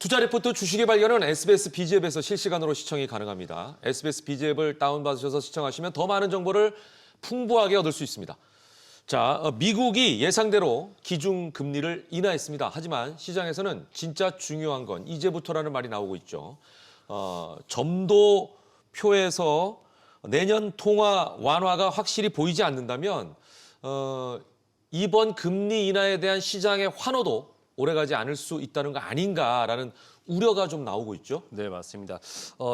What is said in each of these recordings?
투자 리포트 주식의 발견은 SBS BG앱에서 실시간으로 시청이 가능합니다. SBS BG앱을 다운받으셔서 시청하시면 더 많은 정보를 풍부하게 얻을 수 있습니다. 자, 미국이 예상대로 기준금리를 인하했습니다. 하지만 시장에서는 진짜 중요한 건 이제부터라는 말이 나오고 있죠. 점도표에서 내년 통화 완화가 확실히 보이지 않는다면 이번 금리 인하에 대한 시장의 환호도 오래가지 않을 수 있다는 거 아닌가라는 우려가 좀 나오고 있죠. 네, 맞습니다.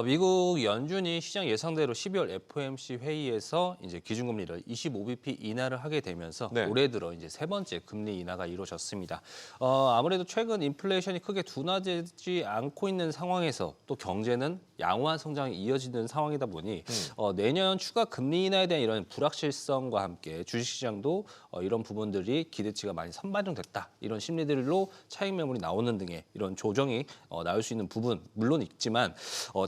미국 연준이 시장 예상대로 12월 FOMC 회의에서 이제 기준금리를 25bp 인하를 하게 되면서 네. 올해 들어 이제 세 번째 금리 인하가 이루어졌습니다. 아무래도 최근 인플레이션이 크게 둔화되지 않고 있는 상황에서 또 경제는 양호한 성장이 이어지는 상황이다 보니 내년 추가 금리 인하에 대한 이런 불확실성과 함께 주식시장도 이런 부분들이 기대치가 많이 선반영됐다. 이런 심리들로 차익 매물이 나오는 등의 이런 조정이 나올 수 있는 부분 물론 있지만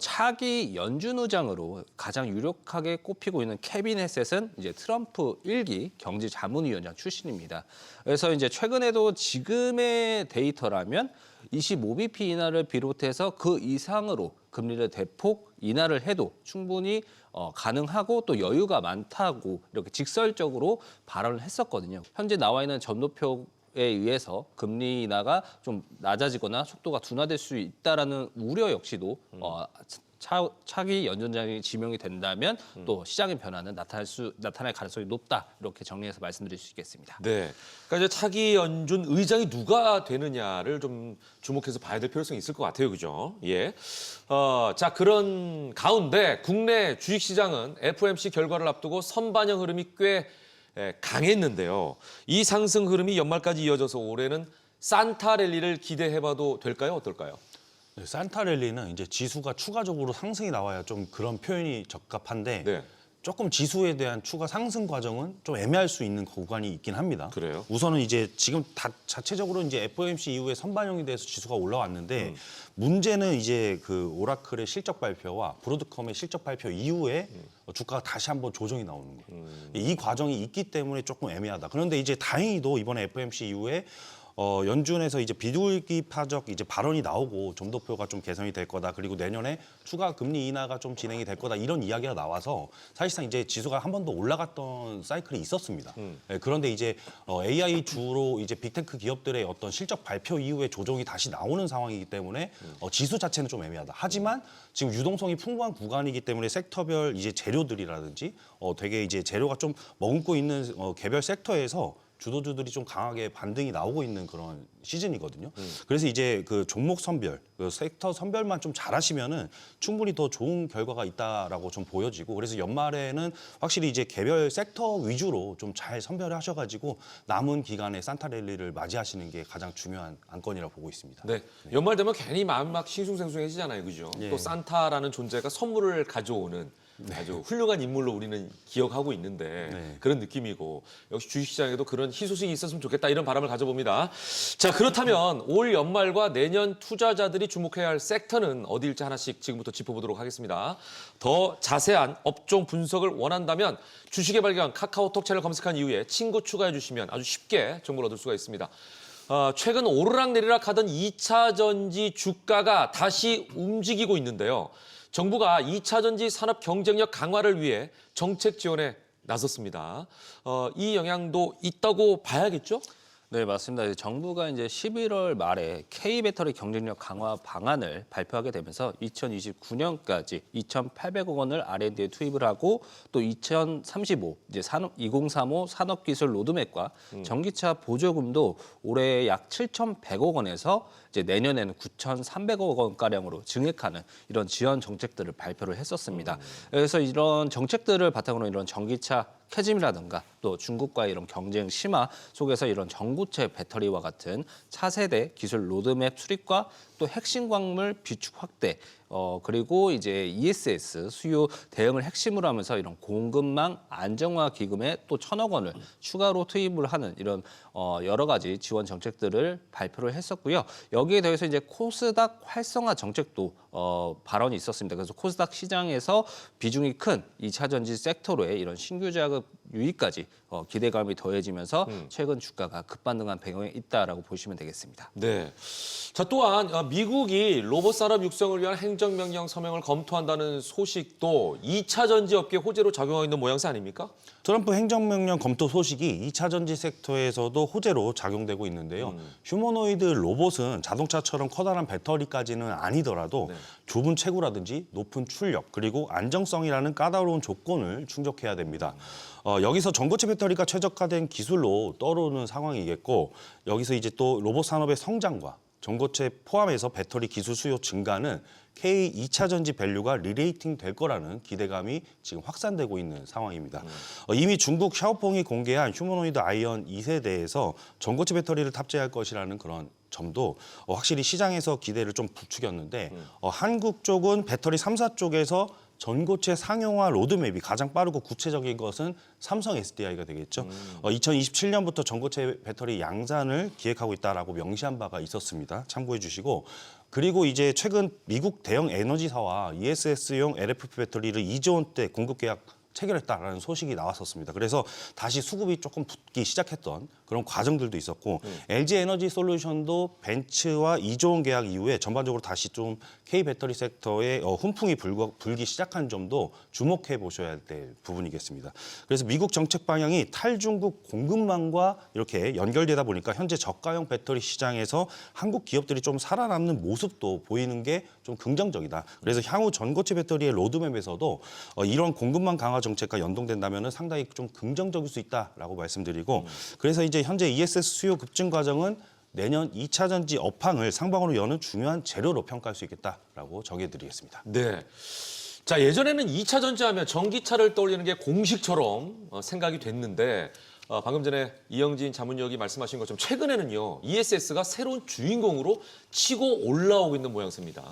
차기 연준 의장으로 가장 유력하게 꼽히고 있는 케빈 헤셋은 이제 트럼프 1기 경제자문위원장 출신입니다. 그래서 이제 최근에도 지금의 데이터라면 25bp 인하를 비롯해서 그 이상으로 금리를 대폭 인하를 해도 충분히 가능하고 또 여유가 많다고 이렇게 직설적으로 발언을 했었거든요. 현재 나와 있는 점도표 에 의해서 금리 인하가 좀 낮아지거나 속도가 둔화될 수 있다라는 우려 역시도 차기 연준장이 지명이 된다면 또 시장의 변화는 나타날 가능성이 높다 이렇게 정리해서 말씀드릴 수 있겠습니다. 네, 그러니까 이제 차기 연준 의장이 누가 되느냐를 좀 주목해서 봐야 될 필요성이 있을 것 같아요, 그죠? 예. 자, 그런 가운데 국내 주식시장은 FOMC 결과를 앞두고 선반영 흐름이 꽤 강했는데요. 이 상승 흐름이 연말까지 이어져서 올해는 산타 랠리를 기대해봐도 될까요? 어떨까요? 네, 산타 랠리는 이제 지수가 추가적으로 상승이 나와야 좀 그런 표현이 적합한데 네. 조금 지수에 대한 추가 상승 과정은 좀 애매할 수 있는 구간이 있긴 합니다. 그래요? 우선은 이제 지금 자체적으로 이제 FOMC 이후에 선반영이 돼서 지수가 올라왔는데 문제는 이제 그 오라클의 실적 발표와 브로드컴의 실적 발표 이후에 주가가 다시 한번 조정이 나오는 거예요. 이 과정이 있기 때문에 조금 애매하다. 그런데 이제 다행히도 이번에 FOMC 이후에 연준에서 이제 비둘기파적 이제 발언이 나오고 점도표가 좀 개선이 될 거다. 그리고 내년에 추가 금리 인하가 좀 진행이 될 거다. 이런 이야기가 나와서 사실상 이제 지수가 한 번 더 올라갔던 사이클이 있었습니다. 네, 그런데 이제 AI 주로 이제 빅테크 기업들의 어떤 실적 발표 이후에 조정이 다시 나오는 상황이기 때문에 지수 자체는 좀 애매하다. 하지만 지금 유동성이 풍부한 구간이기 때문에 섹터별 이제 재료들이라든지 되게 이제 재료가 좀 머금고 있는 개별 섹터에서 주도주들이 좀 강하게 반등이 나오고 있는 그런 시즌이거든요. 그래서 이제 그 종목 선별, 그 섹터 선별만 좀 잘하시면은 충분히 더 좋은 결과가 있다라고 좀 보여지고 그래서 연말에는 확실히 이제 개별 섹터 위주로 좀 잘 선별을 하셔가지고 남은 기간에 산타 랠리를 맞이하시는 게 가장 중요한 안건이라고 보고 있습니다. 네. 연말 되면 괜히 마음이 막 싱숭생숭해지잖아요, 그죠? 예. 또 산타라는 존재가 선물을 가져오는 아주 훌륭한 인물로 우리는 기억하고 있는데 네. 그런 느낌이고 역시 주식시장에도 그런 희소식이 있었으면 좋겠다 이런 바람을 가져봅니다. 자, 그렇다면 올 연말과 내년 투자자들이 주목해야 할 섹터는 어디일지 하나씩 지금부터 짚어보도록 하겠습니다. 더 자세한 업종 분석을 원한다면 주식의 발견 카카오톡 채널 검색한 이후에 친구 추가해 주시면 아주 쉽게 정보를 얻을 수가 있습니다. 최근 오르락내리락 하던 2차 전지 주가가 다시 움직이고 있는데요. 정부가 2차 전지 산업 경쟁력 강화를 위해 정책 지원에 나섰습니다. 이 영향도 있다고 봐야겠죠? 네, 맞습니다. 정부가 이제 11월 말에 K배터리 경쟁력 강화 방안을 발표하게 되면서 2029년까지 2,800억 원을 R&D에 투입을 하고 또 2035 이제 2035 산업기술 로드맵과 전기차 보조금도 올해 약 7,100억 원에서 이제 내년에는 9,300억 원 가량으로 증액하는 이런 지원 정책들을 발표를 했었습니다. 그래서 이런 정책들을 바탕으로 이런 전기차 캐즘이라든가 또 중국과의 이런 경쟁 심화 속에서 이런 전고체 배터리와 같은 차세대 기술 로드맵 수립과 또 핵심 광물 비축 확대 그리고 이제 ESS 수요 대응을 핵심으로 하면서 이런 공급망 안정화 기금에 또 1,000억 원을 추가로 투입을 하는 이런 여러 가지 지원 정책들을 발표를 했었고요. 여기에 더해서 이제 코스닥 활성화 정책도 발언이 있었습니다. 그래서 코스닥 시장에서 비중이 큰 2차 전지 섹터로의 이런 신규 자금 유의까지 기대감이 더해지면서 최근 주가가 급반등한 배경에 있다라고 보시면 되겠습니다. 네. 자, 또한 미국이 로봇 산업 육성을 위한 행정명령 서명을 검토한다는 소식도 2차 전지 업계 호재로 작용하고 있는 모양새 아닙니까? 트럼프 행정명령 검토 소식이 2차 전지 섹터에서도 호재로 작용되고 있는데요. 휴머노이드 로봇은 자동차처럼 커다란 배터리까지는 아니더라도 좁은 체구라든지 높은 출력 그리고 안정성이라는 까다로운 조건을 충족해야 됩니다. 여기서 전고체 배터리가 최적화된 기술로 떠오르는 상황이겠고 여기서 이제 또 로봇 산업의 성장과 전고체 포함해서 배터리 기술 수요 증가는 K 2차 전지 밸류가 리레이팅 될 거라는 기대감이 지금 확산되고 있는 상황입니다. 이미 중국 샤오퐁이 공개한 휴머노이드 아이언 2세대에서 전고체 배터리를 탑재할 것이라는 그런 점도 확실히 시장에서 기대를 좀 부추겼는데 한국 쪽은 배터리 3사 쪽에서 전고체 상용화 로드맵이 가장 빠르고 구체적인 것은 삼성 SDI가 되겠죠. 2027년부터 전고체 배터리 양산을 기획하고 있다라고 명시한 바가 있었습니다. 참고해 주시고 그리고 이제 최근 미국 대형 에너지사와 ESS용 LFP 배터리를 2조 원대 공급 계약 체결했다라는 소식이 나왔었습니다. 그래서 다시 수급이 조금 붙기 시작했던 그런 과정들도 있었고 LG 에너지 솔루션도 벤츠와 2조 원 계약 이후에 전반적으로 다시 좀 K 배터리 섹터에 훈풍이 불기 시작한 점도 주목해 보셔야 될 부분이겠습니다. 그래서 미국 정책 방향이 탈중국 공급망과 이렇게 연결되다 보니까 현재 저가형 배터리 시장에서 한국 기업들이 좀 살아남는 모습도 보이는 게 좀 긍정적이다. 그래서 향후 전고체 배터리의 로드맵에서도 이런 공급망 강화 정책과 연동된다면 상당히 좀 긍정적일 수 있다라고 말씀드리고 그래서 이제 현재 ESS 수요 급증 과정은 내년 2차 전지 업황을 상방으로 여는 중요한 재료로 평가할 수 있겠다라고 정해드리겠습니다. 네. 자, 예전에는 2차 전지하면 전기차를 떠올리는 게 공식처럼 생각이 됐는데 방금 전에 이영진 자문위원이 말씀하신 것처럼 최근에는요. ESS가 새로운 주인공으로 치고 올라오고 있는 모양새입니다.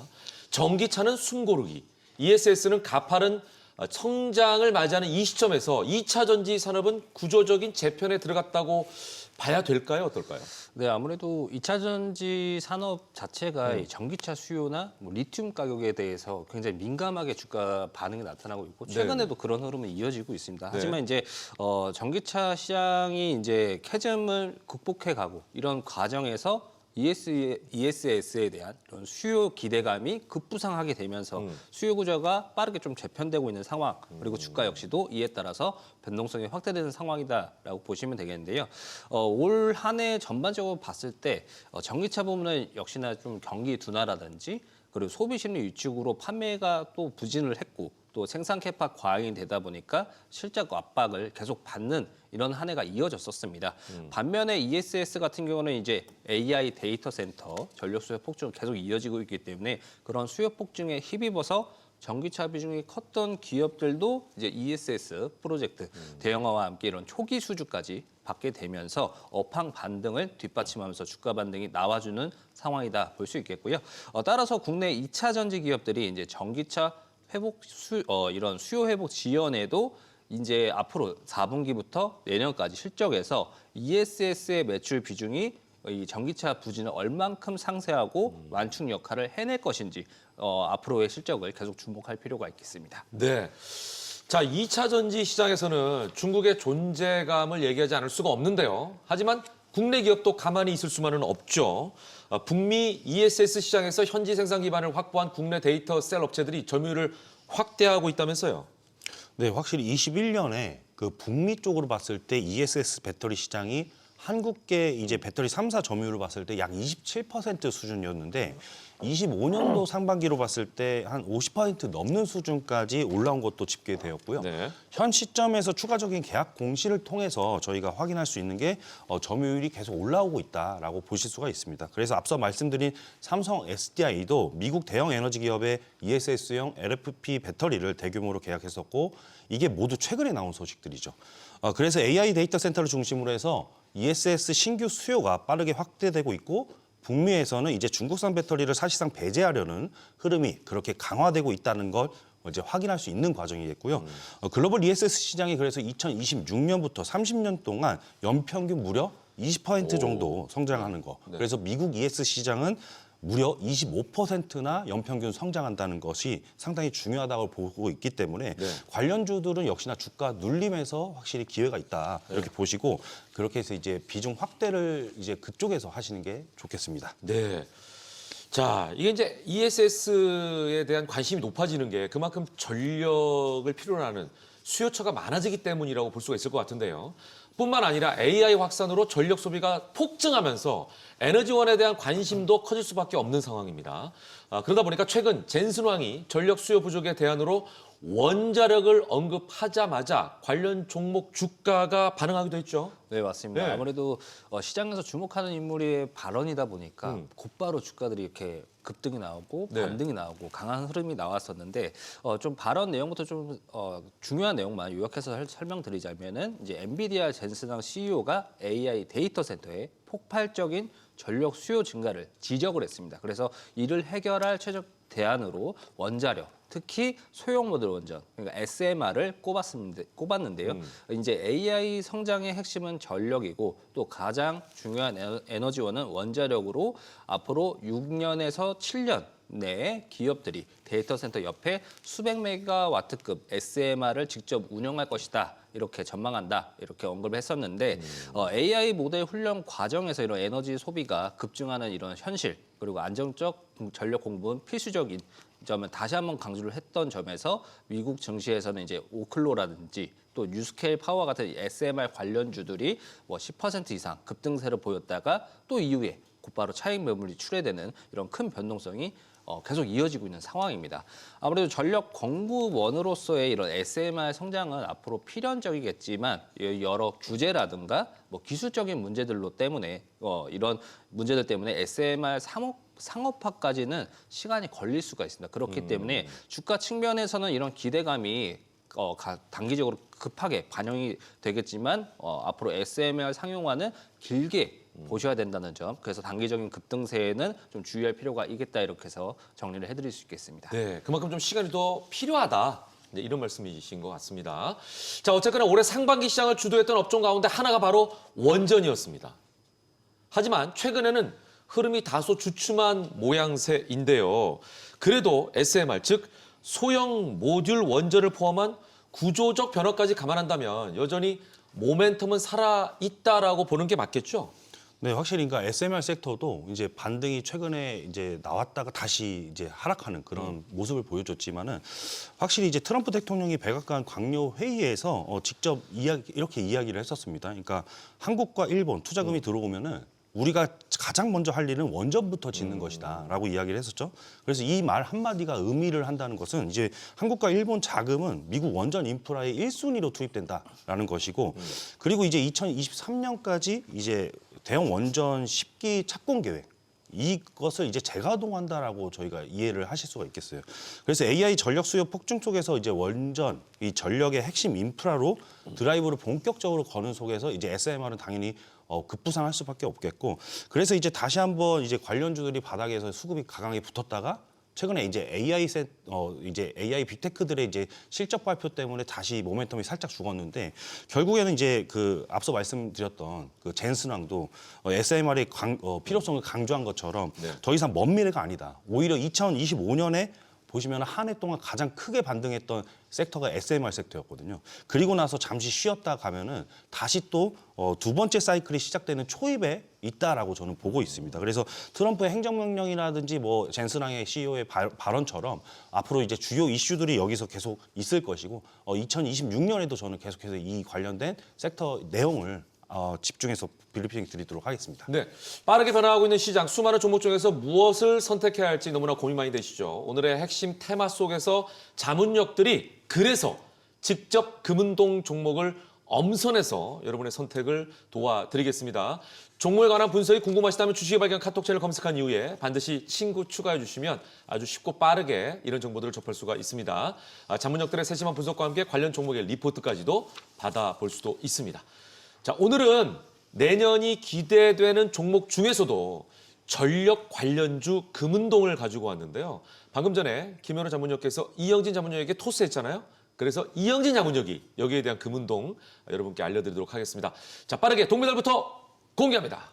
전기차는 숨고르기, ESS는 가파른 성장을 맞이하는 이 시점에서 2차 전지 산업은 구조적인 재편에 들어갔다고 봐야 될까요? 어떨까요? 네, 아무래도 2차 전지 산업 자체가 이 전기차 수요나 뭐 리튬 가격에 대해서 굉장히 민감하게 주가 반응이 나타나고 있고 최근에도 그런 흐름이 이어지고 있습니다. 하지만 이제 전기차 시장이 이제 캐즘을 극복해 가고 이런 과정에서 ESS에 대한 이런 수요 기대감이 급부상하게 되면서 수요 구조가 빠르게 좀 재편되고 있는 상황 그리고 주가 역시도 이에 따라서 변동성이 확대되는 상황이다라고 보시면 되겠는데요. 올 한 해 전반적으로 봤을 때 전기차 부분은 역시나 좀 경기 둔화라든지 그리고 소비 심리 위축으로 판매가 또 부진을 했고 또 생산 캐파 과잉이 되다 보니까 실적 압박을 계속 받는 이런 한 해가 이어졌었습니다. 반면에 ESS 같은 경우는 이제 AI 데이터 센터 전력 수요 폭증 계속 이어지고 있기 때문에 그런 수요 폭증에 힘입어서 전기차 비중이 컸던 기업들도 이제 ESS 프로젝트 대형화와 함께 이런 초기 수주까지 받게 되면서 업황 반등을 뒷받침하면서 주가 반등이 나와주는 상황이다 볼 수 있겠고요. 따라서 국내 2차 전지 기업들이 이제 전기차 회복 이런 수요 회복 지연에도 이제 앞으로 4분기부터 내년까지 실적에서 ESS의 매출 비중이 이 전기차 부진을 얼만큼 상쇄하고 완충 역할을 해낼 것인지 앞으로의 실적을 계속 주목할 필요가 있겠습니다. 네. 자, 2차 전지 시장에서는 중국의 존재감을 얘기하지 않을 수가 없는데요. 하지만 국내 기업도 가만히 있을 수만은 없죠. 북미 ESS 시장에서 현지 생산 기반을 확보한 국내 데이터 셀 업체들이 점유율을 확대하고 있다면서요. 네, 확실히 21년에 그 북미 쪽으로 봤을 때 ESS 배터리 시장이 한국계 이제 배터리 3사 점유율을 봤을 때 약 27% 수준이었는데 25년도 상반기로 봤을 때 한 50% 넘는 수준까지 올라온 것도 집계되었고요. 네. 현 시점에서 추가적인 계약 공시를 통해서 저희가 확인할 수 있는 게 점유율이 계속 올라오고 있다라고 보실 수가 있습니다. 그래서 앞서 말씀드린 삼성 SDI도 미국 대형 에너지 기업의 ESS용 LFP 배터리를 대규모로 계약했었고 이게 모두 최근에 나온 소식들이죠. 그래서 AI 데이터 센터를 중심으로 해서 ESS 신규 수요가 빠르게 확대되고 있고 북미에서는 이제 중국산 배터리를 사실상 배제하려는 흐름이 그렇게 강화되고 있다는 걸 이제 확인할 수 있는 과정이겠고요. 글로벌 ESS 시장이 그래서 2026년부터 30년 동안 연평균 무려 20% 정도 성장하는 거. 그래서 미국 ESS 시장은 무려 25%나 연평균 성장한다는 것이 상당히 중요하다고 보고 있기 때문에 관련주들은 역시나 주가 눌림에서 확실히 기회가 있다 이렇게 보시고 그렇게 해서 이제 비중 확대를 이제 그쪽에서 하시는 게 좋겠습니다. 네. 자, 이게 이제 ESS에 대한 관심이 높아지는 게 그만큼 전력을 필요로 하는 수요처가 많아지기 때문이라고 볼 수가 있을 것 같은데요. 뿐만 아니라 AI 확산으로 전력 소비가 폭증하면서 에너지원에 대한 관심도 커질 수밖에 없는 상황입니다. 그러다 보니까 최근 젠슨왕이 전력 수요 부족의 대안으로 원자력을 언급하자마자 관련 종목 주가가 반응하기도 했죠. 네, 맞습니다. 네. 아무래도 시장에서 주목하는 인물의 발언이다 보니까 곧바로 주가들이 이렇게 급등이 나오고 네. 반등이 나오고 강한 흐름이 나왔었는데 좀 발언 내용부터 좀 중요한 내용만 요약해서 설명드리자면은 이제 엔비디아 젠슨왕 CEO가 AI 데이터 센터에 폭발적인 전력 수요 증가를 지적을 했습니다. 그래서 이를 해결할 최적 대안으로 원자력, 특히 소형 모듈 원전, 그러니까 SMR을 꼽았는데요. 이제 AI 성장의 핵심은 전력이고 또 가장 중요한 에너지원은 원자력으로 앞으로 6년에서 7년 내에 기업들이 데이터 센터 옆에 수백 메가와트급 SMR을 직접 운영할 것이다. 이렇게 전망한다. 이렇게 언급을 했었는데 AI 모델 훈련 과정에서 이런 에너지 소비가 급증하는 이런 현실 그리고 안정적 전력 공급은 필수적인 점은 다시 한번 강조를 했던 점에서 미국 증시에서는 이제 오클로라든지 또 뉴스케일 파워 같은 SMR 관련주들이 뭐 10% 이상 급등세를 보였다가 또 이후에 곧바로 차익 매물이 출회되는 이런 큰 변동성이 계속 이어지고 있는 상황입니다. 아무래도 전력 공급원으로서의 이런 SMR 성장은 앞으로 필연적이겠지만 여러 규제라든가 뭐 기술적인 문제들로 때문에 이런 문제들 때문에 SMR 상업화까지는 시간이 걸릴 수가 있습니다. 그렇기 때문에 주가 측면에서는 이런 기대감이 단기적으로 급하게 반영이 되겠지만 앞으로 SMR 상용화는 길게 보셔야 된다는 점. 그래서 단기적인 급등세에는 좀 주의할 필요가 있겠다 이렇게 해서 정리를 해드릴 수 있겠습니다. 네, 그만큼 좀 시간이 더 필요하다. 네, 이런 말씀이신 것 같습니다. 자, 어쨌거나 올해 상반기 시장을 주도했던 업종 가운데 하나가 바로 원전이었습니다. 하지만 최근에는 흐름이 다소 주춤한 모양새인데요. 그래도 SMR, 즉 소형 모듈 원전을 포함한 구조적 변화까지 감안한다면 여전히 모멘텀은 살아있다라고 보는 게 맞겠죠? 네, 확실히 그러니까 SMR 섹터도 이제 반등이 최근에 이제 나왔다가 다시 이제 하락하는 그런 모습을 보여줬지만은 확실히 이제 트럼프 대통령이 백악관 광료 회의에서 직접 이렇게 이야기를 했었습니다. 그러니까 한국과 일본 투자금이 들어오면은 우리가 가장 먼저 할 일은 원전부터 짓는 것이다라고 이야기를 했었죠. 그래서 이 말 한마디가 의미를 한다는 것은 이제 한국과 일본 자금은 미국 원전 인프라의 1순위로 투입된다라는 것이고 그리고 이제 2023년까지 이제 대형 원전 10기 착공 계획 이것을 이제 재가동한다라고 저희가 이해를 하실 수가 있겠어요. 그래서 AI 전력 수요 폭증 속에서 이제 원전 이 전력의 핵심 인프라로 드라이브를 본격적으로 거는 속에서 이제 SMR은 당연히 급부상할 수밖에 없겠고 그래서 이제 다시 한번 이제 관련주들이 바닥에서 수급이 가강에 붙었다가 최근에 이제 AI 빅테크들의 이제 실적 발표 때문에 다시 모멘텀이 살짝 죽었는데 결국에는 이제 그 앞서 말씀드렸던 그 젠슨왕도 SMR의 필요성을 강조한 것처럼 더 이상 먼 미래가 아니다. 오히려 2025년에 보시면 한 해 동안 가장 크게 반등했던 섹터가 SMR 섹터였거든요. 그리고 나서 잠시 쉬었다 가면은 다시 또 두 번째 사이클이 시작되는 초입에 있다라고 저는 보고 있습니다. 그래서 트럼프의 행정명령이라든지 뭐 젠슨왕의 CEO의 발언처럼 앞으로 이제 주요 이슈들이 여기서 계속 있을 것이고 2026년에도 저는 계속해서 이 관련된 섹터 내용을 집중해서 브리핑 드리도록 하겠습니다. 네, 빠르게 변화하고 있는 시장, 수많은 종목 중에서 무엇을 선택해야 할지 너무나 고민 많이 되시죠. 오늘의 핵심 테마 속에서 자문력들이 그래서 직접 금은동 종목을 엄선해서 여러분의 선택을 도와드리겠습니다. 종목에 관한 분석이 궁금하시다면 주식의 발견 카톡 채널 검색한 이후에 반드시 친구 추가해 주시면 아주 쉽고 빠르게 이런 정보들을 접할 수가 있습니다. 자문력들의 세심한 분석과 함께 관련 종목의 리포트까지도 받아볼 수도 있습니다. 자, 오늘은 내년이 기대되는 종목 중에서도 전력 관련주 금은동을 가지고 왔는데요. 방금 전에 김현우 자문역께서 이영진 자문역에게 토스했잖아요. 그래서 이영진 자문역이 여기에 대한 금은동 여러분께 알려드리도록 하겠습니다. 자, 빠르게 동메달부터 공개합니다.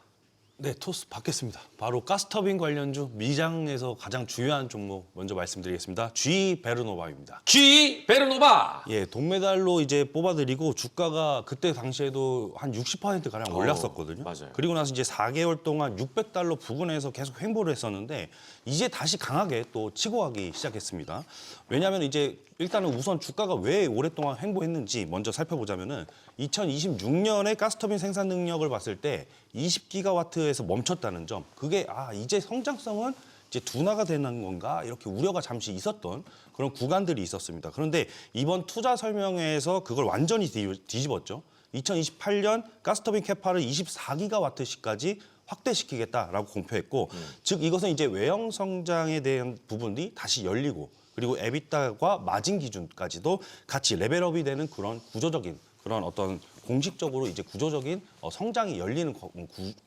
네, 토스 받겠습니다. 바로 가스터빈 관련주 미장에서 가장 중요한 종목 먼저 말씀드리겠습니다. G 베르노바입니다. G 베르노바. 예, 동메달로 이제 뽑아드리고 주가가 그때 당시에도 한 60% 가량 올랐었거든요. 맞아요. 그리고 나서 이제 4개월 동안 $600 부근에서 계속 횡보를 했었는데 이제 다시 강하게 또 치고 가기 시작했습니다. 왜냐하면 이제 일단은 우선 주가가 왜 오랫동안 횡보했는지 먼저 살펴보자면은 2026년에 가스터빈 생산 능력을 봤을 때 20기가와트에서 멈췄다는 점. 그게 이제 성장성은 이제 둔화가 되는 건가 이렇게 우려가 잠시 있었던 그런 구간들이 있었습니다. 그런데 이번 투자 설명회에서 그걸 완전히 뒤집었죠. 2028년 가스터빈 캐파를 24기가와트시까지 확대시키겠다라고 공표했고, 즉 이것은 이제 외형 성장에 대한 부분이 다시 열리고 그리고 에비타과 마진 기준까지도 같이 레벨업이 되는 그런 구조적인 그런 어떤 공식적으로 이제 구조적인 성장이 열리는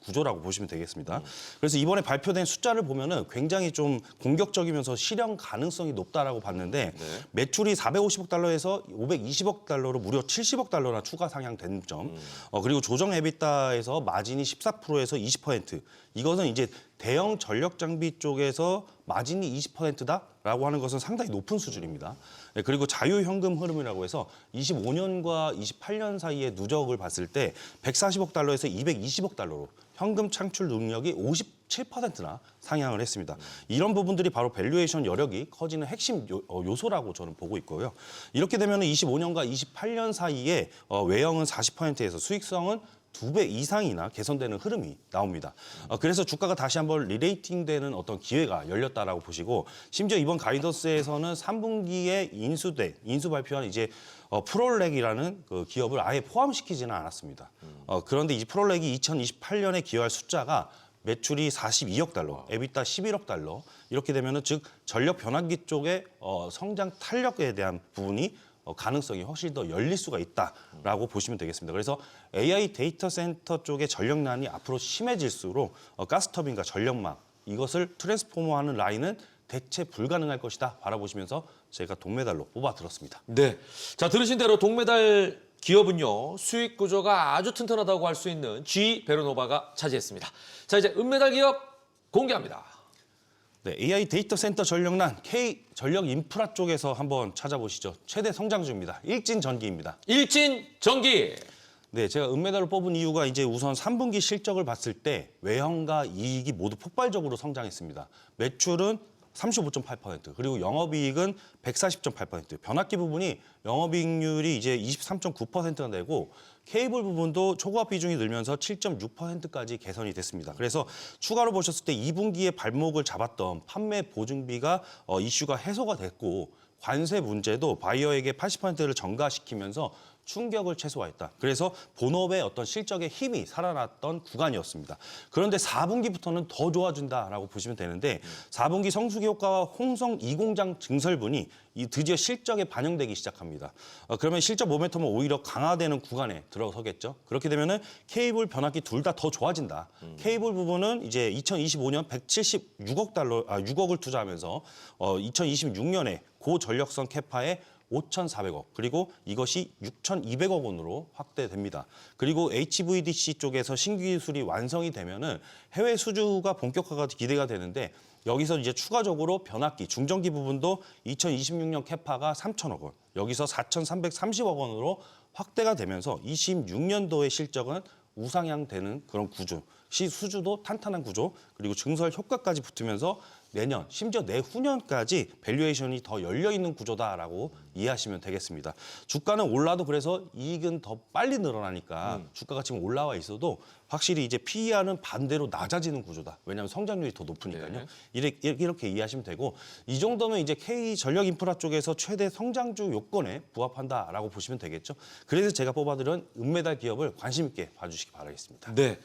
구조라고 보시면 되겠습니다. 그래서 이번에 발표된 숫자를 보면은 굉장히 좀 공격적이면서 실현 가능성이 높다라고 봤는데 매출이 450억 달러에서 520억 달러로 무려 70억 달러나 추가 상향된 점. 그리고 조정 에비타에서 마진이 14%에서 20%. 이것은 이제 대형 전력 장비 쪽에서 마진이 20%다라고 하는 것은 상당히 높은 수준입니다. 네, 그리고 자유현금 흐름이라고 해서 25년과 28년 사이의 누적을 봤을 때 140억 달러에서 220억 달러로 현금 창출 능력이 57%나 상향을 했습니다. 이런 부분들이 바로 밸류에이션 여력이 커지는 핵심 요소라고 저는 보고 있고요. 이렇게 되면 25년과 28년 사이에 외형은 40%에서 수익성은 2배 이상이나 개선되는 흐름이 나옵니다. 그래서 주가가 다시 한번 리레이팅되는 어떤 기회가 열렸다라고 보시고, 심지어 이번 가이던스에서는 3분기에 인수 발표한 이제 프롤렉이라는 그 기업을 아예 포함시키지는 않았습니다. 그런데 이 프롤렉이 2028년에 기여할 숫자가 매출이 42억 달러, 에비타 11억 달러 이렇게 되면은 즉 전력 변환기 쪽의 성장 탄력에 대한 부분이 가능성이 훨씬 더 열릴 수가 있다라고 보시면 되겠습니다. 그래서 AI 데이터 센터 쪽의 전력난이 앞으로 심해질수록 가스터빈과 전력망 이것을 트랜스포머하는 라인은 대체 불가능할 것이다 바라보시면서 제가 동메달로 뽑아들었습니다. 네. 자, 들으신 대로 동메달 기업은요, 수익 구조가 아주 튼튼하다고 할 수 있는 G 베르노바가 차지했습니다. 자, 이제 은메달 기업 공개합니다. 네, AI 데이터 센터 전력난 K 전력 인프라 쪽에서 한번 찾아보시죠. 최대 성장주입니다. 일진전기입니다. 일진전기. 네, 제가 은메달을 뽑은 이유가 이제 우선 3분기 실적을 봤을 때 외형과 이익이 모두 폭발적으로 성장했습니다. 매출은 35.8%, 그리고 영업이익은 140.8%, 변압기 부분이 영업이익률이 이제 23.9%가 되고 케이블 부분도 초과업 비중이 늘면서 7.6%까지 개선이 됐습니다. 그래서 추가로 보셨을 때 2분기에 발목을 잡았던 판매 보증비가 이슈가 해소가 됐고, 관세 문제도 바이어에게 80%를 전가시키면서 충격을 최소화했다. 그래서 본업의 어떤 실적의 힘이 살아났던 구간이었습니다. 그런데 4분기부터는 더 좋아진다라고 보시면 되는데 4분기 성수기 효과와 홍성 2공장 증설분이 드디어 실적에 반영되기 시작합니다. 그러면 실적 모멘텀은 오히려 강화되는 구간에 들어서겠죠. 그렇게 되면은 케이블 변압기 둘 다 더 좋아진다. 케이블 부분은 이제 2025년 6억을 투자하면서 2026년에 고전력선 캐파에 5,400억, 그리고 이것이 6,200억 원으로 확대됩니다. 그리고 HVDC 쪽에서 신규 기술이 완성이 되면은 해외 수주가 본격화가 기대가 되는데, 여기서 이제 추가적으로 변압기, 중전기 부분도 2026년 캐파가 3,000억 원, 여기서 4,330억 원으로 확대가 되면서 26년도의 실적은 우상향되는 그런 구조, 수주도 탄탄한 구조, 그리고 증설 효과까지 붙으면서 내년, 심지어 내후년까지 밸류에이션이 더 열려있는 구조다라고 이해하시면 되겠습니다. 주가는 올라도 그래서 이익은 더 빨리 늘어나니까 주가가 지금 올라와 있어도 확실히 이제 PER은 반대로 낮아지는 구조다. 왜냐하면 성장률이 더 높으니까요. 이렇게 이해하시면 되고, 이 정도면 이제 K 전력 인프라 쪽에서 최대 성장주 요건에 부합한다라고 보시면 되겠죠. 그래서 제가 뽑아드린 은메달 기업을 관심 있게 봐주시기 바라겠습니다. 네.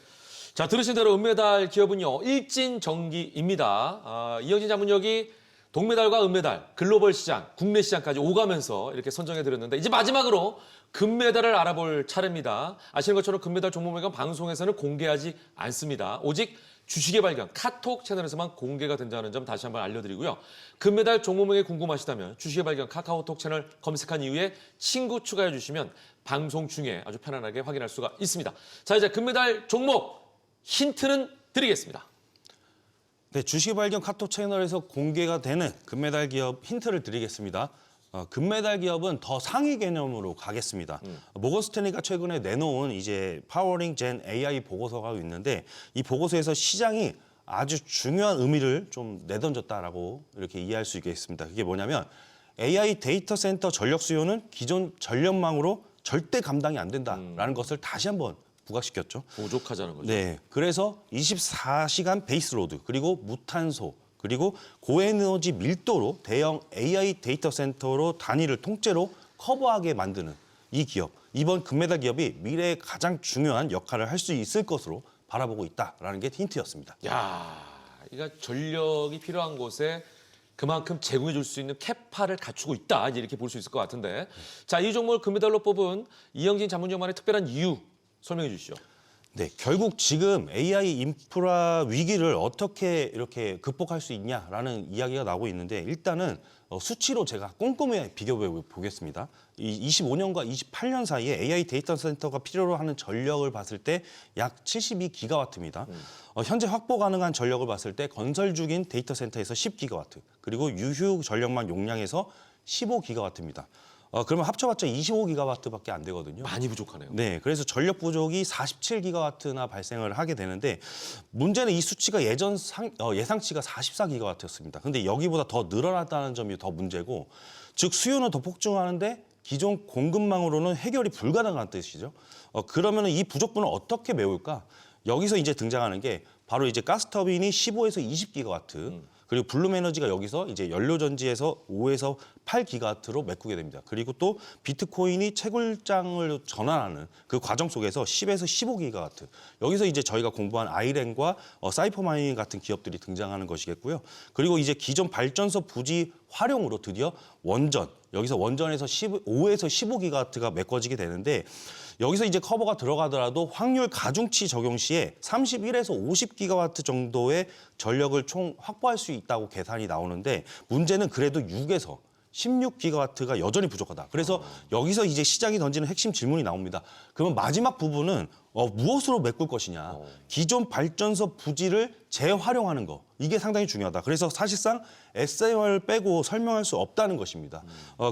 자, 들으신 대로 은메달 기업은요, 일진전기입니다. 이영진 자문역이 동메달과 은메달, 글로벌 시장, 국내 시장까지 오가면서 이렇게 선정해드렸는데, 이제 마지막으로 금메달을 알아볼 차례입니다. 아시는 것처럼 금메달 종목명은 방송에서는 공개하지 않습니다. 오직 주식의 발견, 카톡 채널에서만 공개가 된다는 점 다시 한번 알려드리고요. 금메달 종목명이 궁금하시다면 주식의 발견 카카오톡 채널 검색한 이후에 친구 추가해 주시면 방송 중에 아주 편안하게 확인할 수가 있습니다. 자, 이제 금메달 종목 힌트는 드리겠습니다. 네, 주식 발견 카톡 채널에서 공개가 되는 금메달 기업 힌트를 드리겠습니다. 금메달 기업은 더 상위 개념으로 가겠습니다. 모건 스탠리가 최근에 내놓은 이제 파워링 젠 AI 보고서가 있는데 이 보고서에서 시장이 아주 중요한 의미를 좀 내던졌다라고 이렇게 이해할 수 있겠습니다. 그게 뭐냐면 AI 데이터 센터 전력 수요는 기존 전력망으로 절대 감당이 안 된다라는 것을 다시 한번 부각시켰죠. 부족하자는 거죠. 네, 그래서 24시간 베이스로드 그리고 무탄소 그리고 고에너지 밀도로 대형 AI 데이터 센터로 단위를 통째로 커버하게 만드는 이 기업. 이번 금메달 기업이 미래에 가장 중요한 역할을 할 수 있을 것으로 바라보고 있다라는 게 힌트였습니다. 야, 그러니까 전력이 필요한 곳에 그만큼 제공해 줄 수 있는 캐파를 갖추고 있다. 이렇게 볼 수 있을 것 같은데. 자, 이 종목을 금메달로 뽑은 이영진 자문위원만의 특별한 이유 설명해 주시죠. 네, 결국 지금 AI 인프라 위기를 어떻게 이렇게 극복할 수 있냐라는 이야기가 나오고 있는데 일단은 수치로 제가 꼼꼼히 비교해 보겠습니다. 이 25년과 28년 사이에 AI 데이터 센터가 필요로 하는 전력을 봤을 때 약 72기가와트입니다. 현재 확보 가능한 전력을 봤을 때 건설 중인 데이터 센터에서 10기가와트, 그리고 유휴 전력망 용량에서 15기가와트입니다. 그러면 합쳐봤자 25기가와트밖에 안 되거든요. 많이 부족하네요. 네, 그래서 전력 부족이 47기가와트나 발생을 하게 되는데 문제는 이 수치가 예전 예상치가 44기가와트였습니다. 근데 여기보다 더 늘어났다는 점이 더 문제고, 즉 수요는 더 폭증하는데 기존 공급망으로는 해결이 불가능한 뜻이죠. 그러면 이 부족분을 어떻게 메울까? 여기서 이제 등장하는 게 바로 이제 가스터빈이 15에서 20기가와트. 그리고 블룸에너지가 여기서 이제 연료전지에서 5에서 8기가와트로 메꾸게 됩니다. 그리고 또 비트코인이 채굴장을 전환하는 그 과정 속에서 10에서 15기가와트. 여기서 이제 저희가 공부한 아이렌과 사이퍼마이닝 같은 기업들이 등장하는 것이겠고요. 그리고 이제 기존 발전소 부지 활용으로 드디어 원전, 여기서 원전에서 5에서 15기가와트가 메꿔지게 되는데, 여기서 이제 커버가 들어가더라도 확률 가중치 적용 시에 31에서 50기가와트 정도의 전력을 총 확보할 수 있다고 계산이 나오는데, 문제는 그래도 6에서 16기가와트가 여전히 부족하다. 그래서 여기서 이제 시장이 던지는 핵심 질문이 나옵니다. 그러면 마지막 부분은 무엇으로 메꿀 것이냐. 기존 발전소 부지를 재활용하는 거. 이게 상당히 중요하다. 그래서 사실상 SMR을 빼고 설명할 수 없다는 것입니다.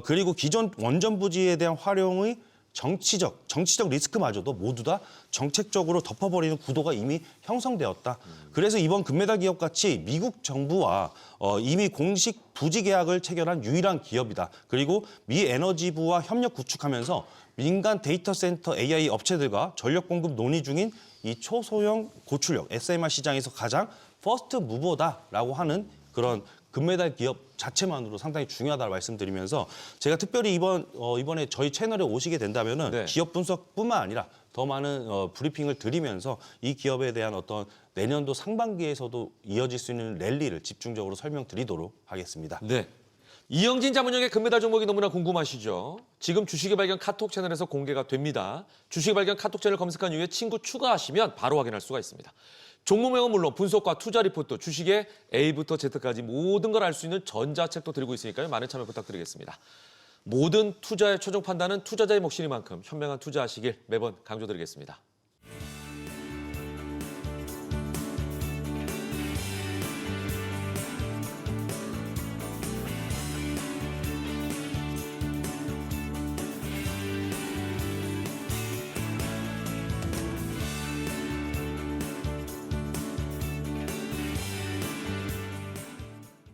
그리고 기존 원전 부지에 대한 활용의 정치적 리스크마저도 모두 다 정책적으로 덮어버리는 구도가 이미 형성되었다. 그래서 이번 금메달 기업같이 미국 정부와 이미 공식 부지 계약을 체결한 유일한 기업이다. 그리고 미 에너지부와 협력 구축하면서 민간 데이터 센터 AI 업체들과 전력 공급 논의 중인 이 초소형 고출력 SMR 시장에서 가장 퍼스트 무버다라고 하는 그런 금메달 기업 자체만으로 상당히 중요하다고 말씀드리면서, 제가 특별히 이번에 저희 채널에 오시게 된다면은 네. 기업 분석뿐만 아니라 더 많은 브리핑을 드리면서 이 기업에 대한 어떤 내년도 상반기에서도 이어질 수 있는 랠리를 집중적으로 설명드리도록 하겠습니다. 네. 이영진 자문위원의 금메달 종목이 너무나 궁금하시죠? 지금 주식의 발견 카톡 채널에서 공개가 됩니다. 주식의 발견 카톡 채널 검색한 이후에 친구 추가하시면 바로 확인할 수가 있습니다. 종목명은 물론 분석과 투자 리포트, 주식의 A부터 Z까지 모든 걸 알 수 있는 전자책도 드리고 있으니까요. 많은 참여 부탁드리겠습니다. 모든 투자의 최종 판단은 투자자의 몫이니만큼 현명한 투자하시길 매번 강조드리겠습니다.